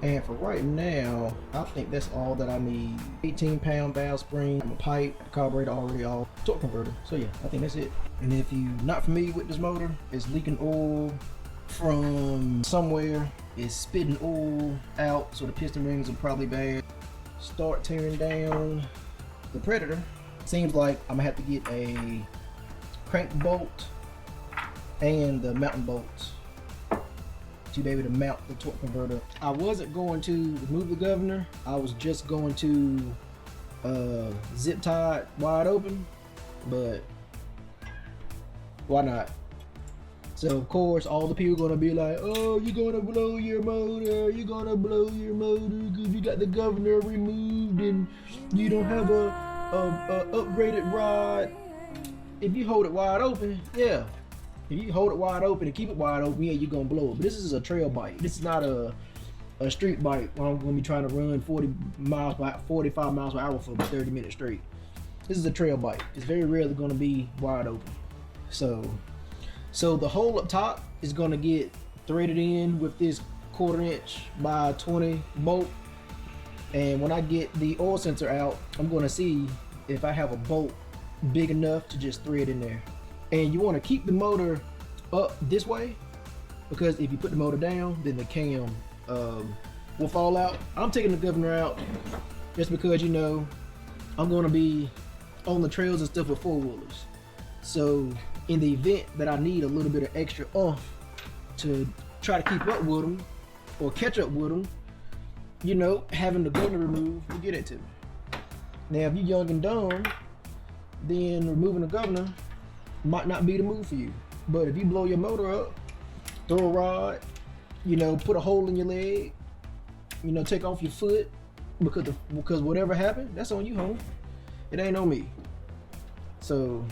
And for right now, I think that's all that I need. 18-pound valve spring, a pipe, carburetor already off, torque converter. So yeah, I think that's it. And if you're not familiar with this motor, it's leaking oil from somewhere. It's spitting oil out, so the piston rings are probably bad. Start tearing down the Predator. Seems like I'm gonna have to get a crank bolt and the mounting bolts to be able to mount the torque converter. I wasn't going to remove the governor. I was just going to zip tie it wide open, but why not? So of course all the people are gonna be like, oh, you're gonna blow your motor, you're gonna blow your motor because you got the governor removed and you don't have a upgraded rod. If you hold it wide open, yeah. If you hold it wide open and keep it wide open, yeah, you're gonna blow it. But this is a trail bike. This is not a street bike where I'm gonna be trying to run 45 miles per hour for 30 minutes straight. This is a trail bike. It's very rarely gonna be wide open. So the hole up top is gonna get threaded in with this 1/4 inch by 20 bolt. And when I get the oil sensor out, I'm gonna see if I have a bolt big enough to just thread in there. And you wanna keep the motor up this way, because if you put the motor down, then the cam will fall out. I'm taking the governor out just because, you know, I'm gonna be on the trails and stuff with 4-wheelers. So in the event that I need a little bit of extra oomph to try to keep up with them or catch up with them, you know, having the governor removed will get it to me. Now if you're young and dumb, then removing the governor might not be the move for you. But if you blow your motor up, throw a rod, you know, put a hole in your leg, you know, take off your foot, because whatever happened, that's on you, homie. It ain't on me. So,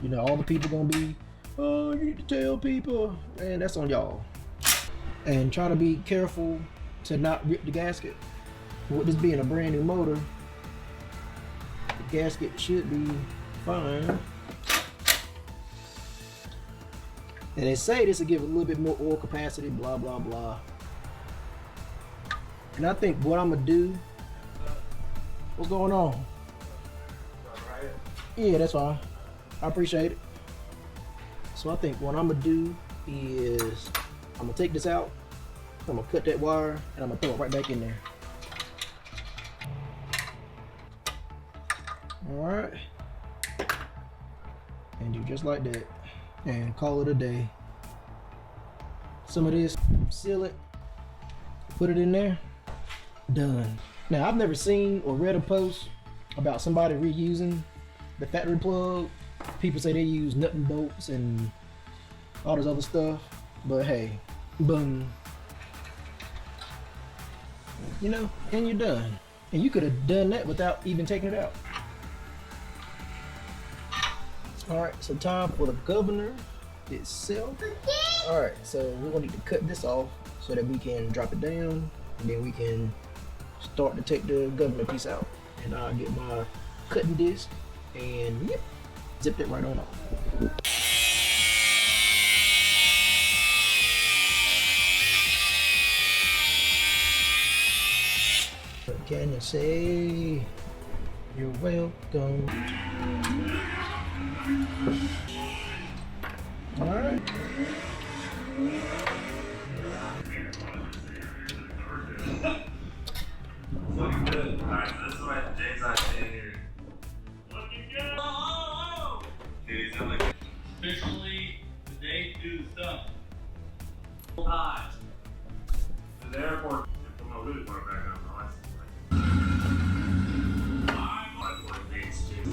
you know, all the people gonna be, oh, you need to tell people, and that's on y'all. And try to be careful to not rip the gasket. With this being a brand new motor, the gasket should be fine. And they say this will give a little bit more oil capacity, blah, blah, blah. And I think what I'm gonna do, what's going on? Yeah, that's fine. I appreciate it. So I think what I'm gonna do is I'm gonna take this out, I'm gonna cut that wire, and I'm gonna throw it right back in there. All right. And do just like that. And call it a day. Some of this, seal it, put it in there, done. Now I've never seen or read a post about somebody reusing the factory plug. People say they use nut and bolts and all this other stuff, but hey, boom. You know, and you're done. And you could have done that without even taking it out. All right, so time for the governor itself. All right, so we're gonna need to cut this off so that we can drop it down, and then we can start to take the governor piece out. And I'll get my cutting disc and yep, zip it right on off. What can you say? You're welcome. All right. Looking good. All right, so this is why James not standing here. Looking good. Oh! Dude, he's like officially today to do the stuff. Time. To the airport. Put my hoodie part back on my license. I'm on board things too.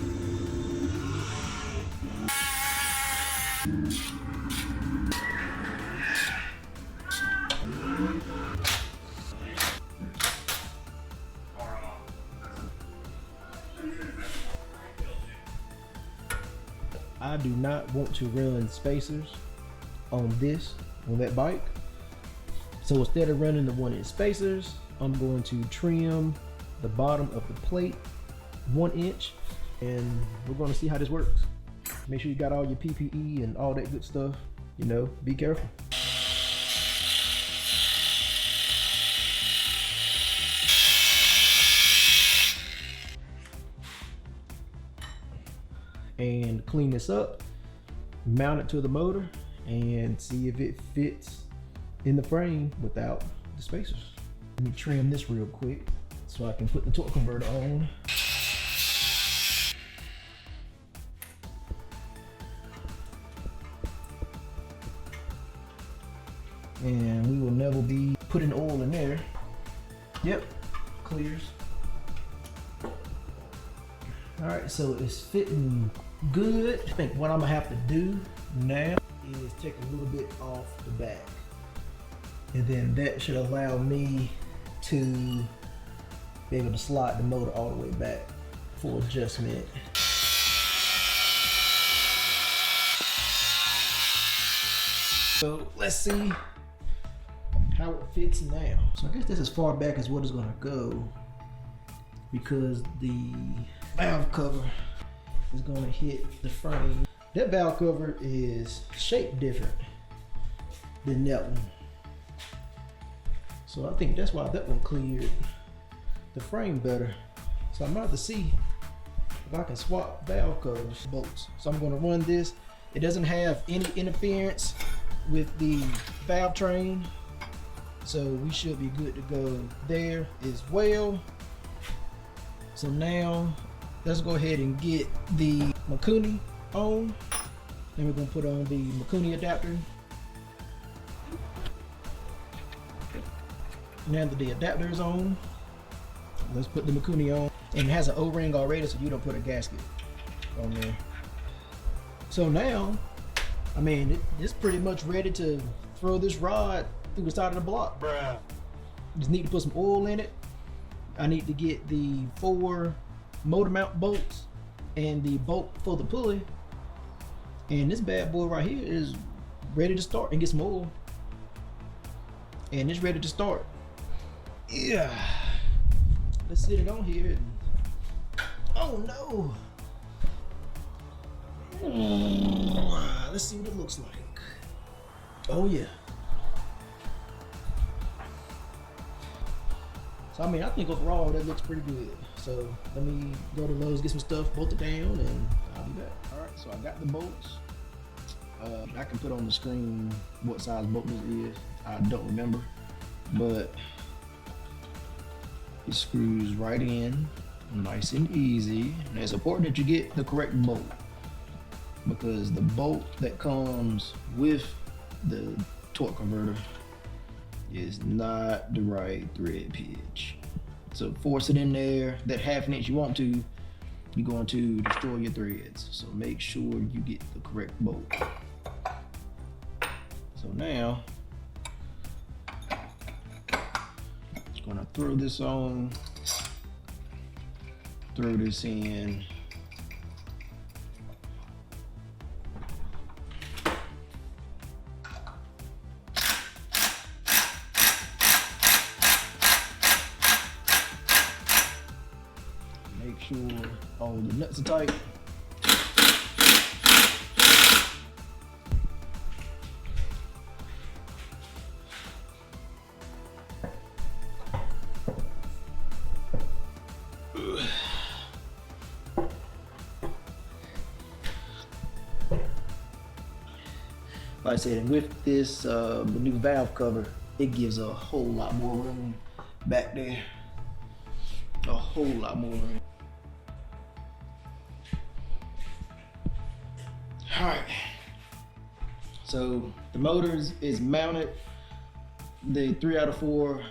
I do not want to run spacers on that bike. So instead of running the 1-inch spacers, I'm going to trim the bottom of the plate 1 inch, and we're going to see how this works. Make sure you got all your PPE and all that good stuff. You know, be careful. and clean this up, mount it to the motor, and see if it fits in the frame without the spacers. Let me trim this real quick so I can put the torque converter on. And we will never be putting oil in there. Yep, clears. All right, so it's fitting good. I think what I'm gonna have to do now is take a little bit off the back. And then that should allow me to be able to slide the motor all the way back for adjustment. So let's see how it fits now. So I guess that's as far back as what it's gonna go, because the valve cover is gonna hit the frame. That valve cover is shaped different than that one. So I think that's why that one cleared the frame better. So I'm about to see if I can swap valve covers, bolts. So I'm gonna run this. It doesn't have any interference with the valve train, so we should be good to go there as well. So now let's go ahead and get the Mikuni on. Then we're gonna put on the Mikuni adapter. Now that the adapter is on, let's put the Mikuni on. And it has an O-ring already, so you don't put a gasket on there. So now, I mean, it's pretty much ready to throw this rod through the side of the block. Bruh. Just need to put some oil in it. I need to get the 4 motor mount bolts and the bolt for the pulley. And this bad boy right here is ready to start and get some oil. And it's ready to start. Yeah. Let's sit it on here. And, oh no. Let's see what it looks like. Oh yeah. So I mean, I think overall that looks pretty good. So let me go to Lowe's, get some stuff bolted down, and I'll be back. All right, so I got the bolts. I can put on the screen what size bolt this is. I don't remember, but it screws right in, nice and easy. And it's important that you get the correct bolt, because the bolt that comes with the torque converter is not the right thread pitch. So force it in there, that 1/2 inch you want to, you're going to destroy your threads. So make sure you get the correct bolt. So now, I'm gonna throw this on, throw this in. Make sure all the nuts are tight. Like I said, and with this the new valve cover, it gives a whole lot more room back there. A whole lot more room. All right. So the motor is mounted. The 3 out of 4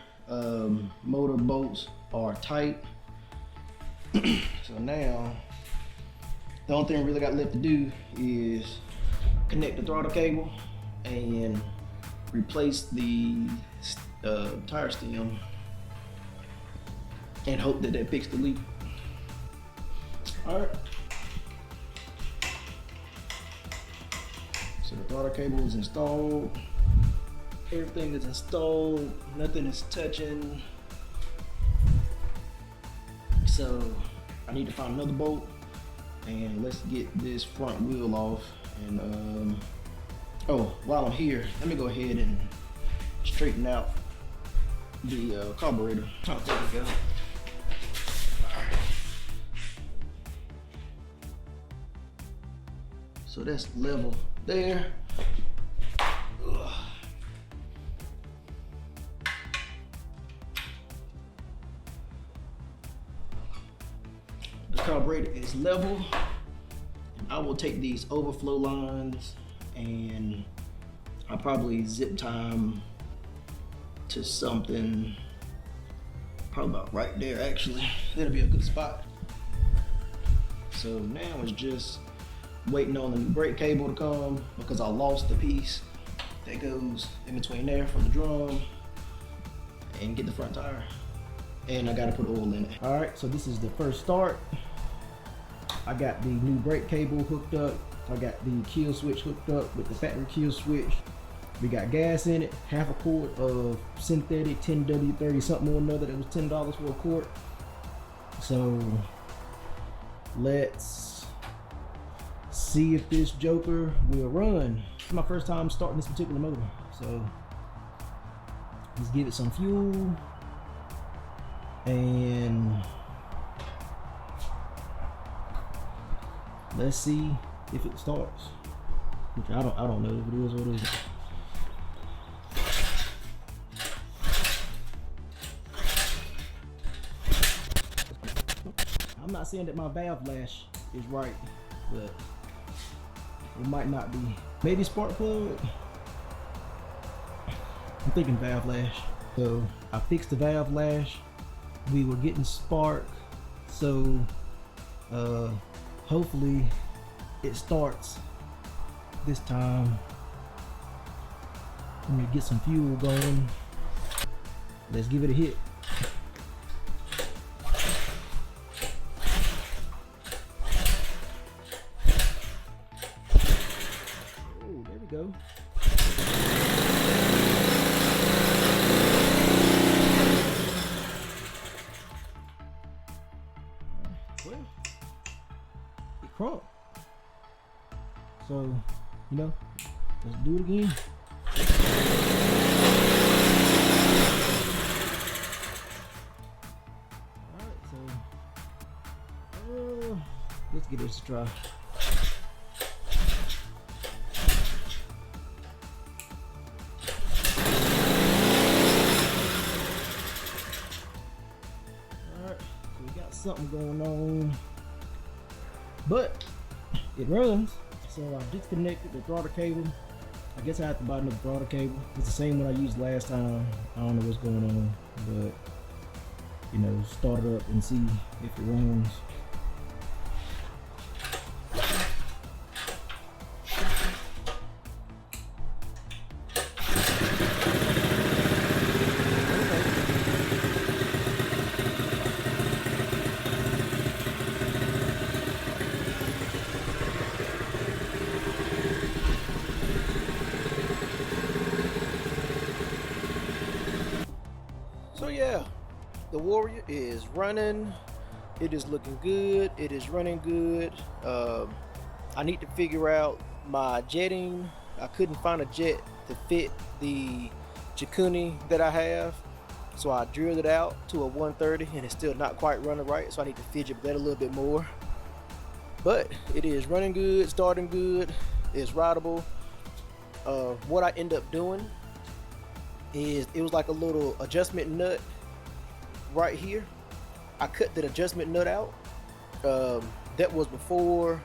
motor bolts are tight. So now the only thing I really got left to do is connect the throttle cable and replace the tire stem and hope that that fixes the leak. All right. So the throttle cable is installed. Everything is installed. Nothing is touching. So I need to find another bolt, and let's get this front wheel off. And oh, while I'm here, let me go ahead and straighten out the carburetor. Oh, there we go. So that's level there. Ugh. The carburetor is level. I will take these overflow lines and I'll probably zip time to something probably about right there. Actually, that'll be a good spot. So now it's just waiting on the new brake cable to come because I lost the piece that goes in between there for the drum and get the front tire. And I gotta put oil in it. All right, so this is the first start. I got the new brake cable hooked up. I got the kill switch hooked up with the factory kill switch. We got gas in it, half a quart of synthetic 10W30 something or another that was $10 for a quart. So let's see if this joker will run. It's my first time starting this particular motor, so let's give it some fuel and let's see if it starts. Which I don't know if it is or it isn't. I'm not saying that my valve lash is right, but it might not be. Maybe spark plug. I'm thinking valve lash. So I fixed the valve lash. We were getting spark, so hopefully it starts this time. Let me get some fuel going. Let's give it a hit. Oh, there we go. Well, it crunked. So, you know, let's do it again. Alright, so let's give this a try. Alright, so we got something going on, but it runs. So I disconnected the throttle cable. I guess I have to buy another throttle cable. It's the same one I used last time. I don't know what's going on, but you know, start it up and see if it runs. So yeah, the Warrior is running. It is looking good. It is running good. I need to figure out my jetting. I couldn't find a jet to fit the Chikuni that I have, so I drilled it out to a 130 and it's still not quite running right, so I need to fidget with that a little bit more. But it is running good, starting good, it's rideable. What I end up doing is it was like a little adjustment nut right here. I cut that adjustment nut out. That was before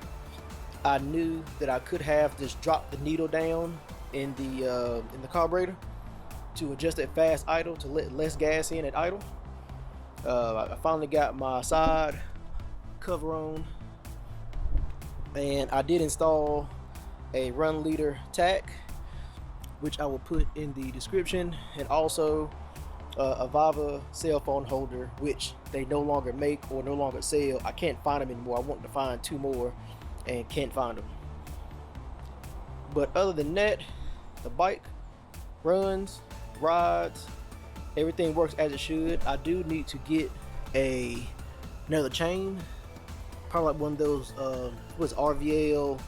I knew that I could have just dropped the needle down in the carburetor to adjust that fast idle to let less gas in at idle. I finally got my side cover on, and I did install a RunLeader Tach, which I will put in the description, and also a Viva cell phone holder, which they no longer make or no longer sell. I can't find them anymore. I wanted to find 2 more and can't find them. But other than that, the bike runs, rides, everything works as it should. I do need to get another chain, probably like one of those what's RVL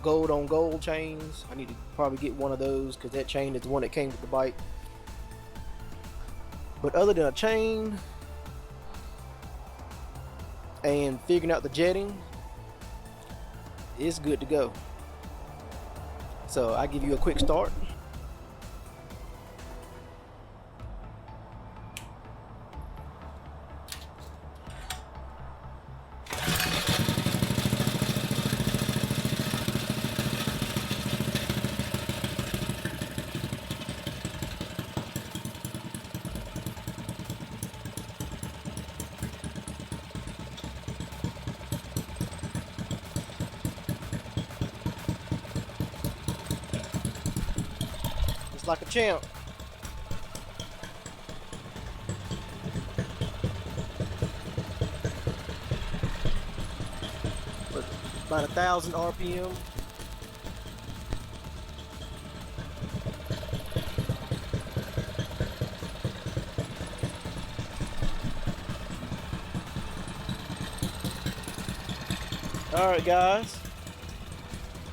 gold on gold chains. I need to probably get one of those because that chain is the one that came with the bike. But other than a chain and figuring out the jetting, it's good to go. So I give you a quick start. Like a champ. About 1,000 RPM. All right, guys.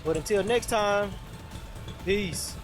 But until next time, peace.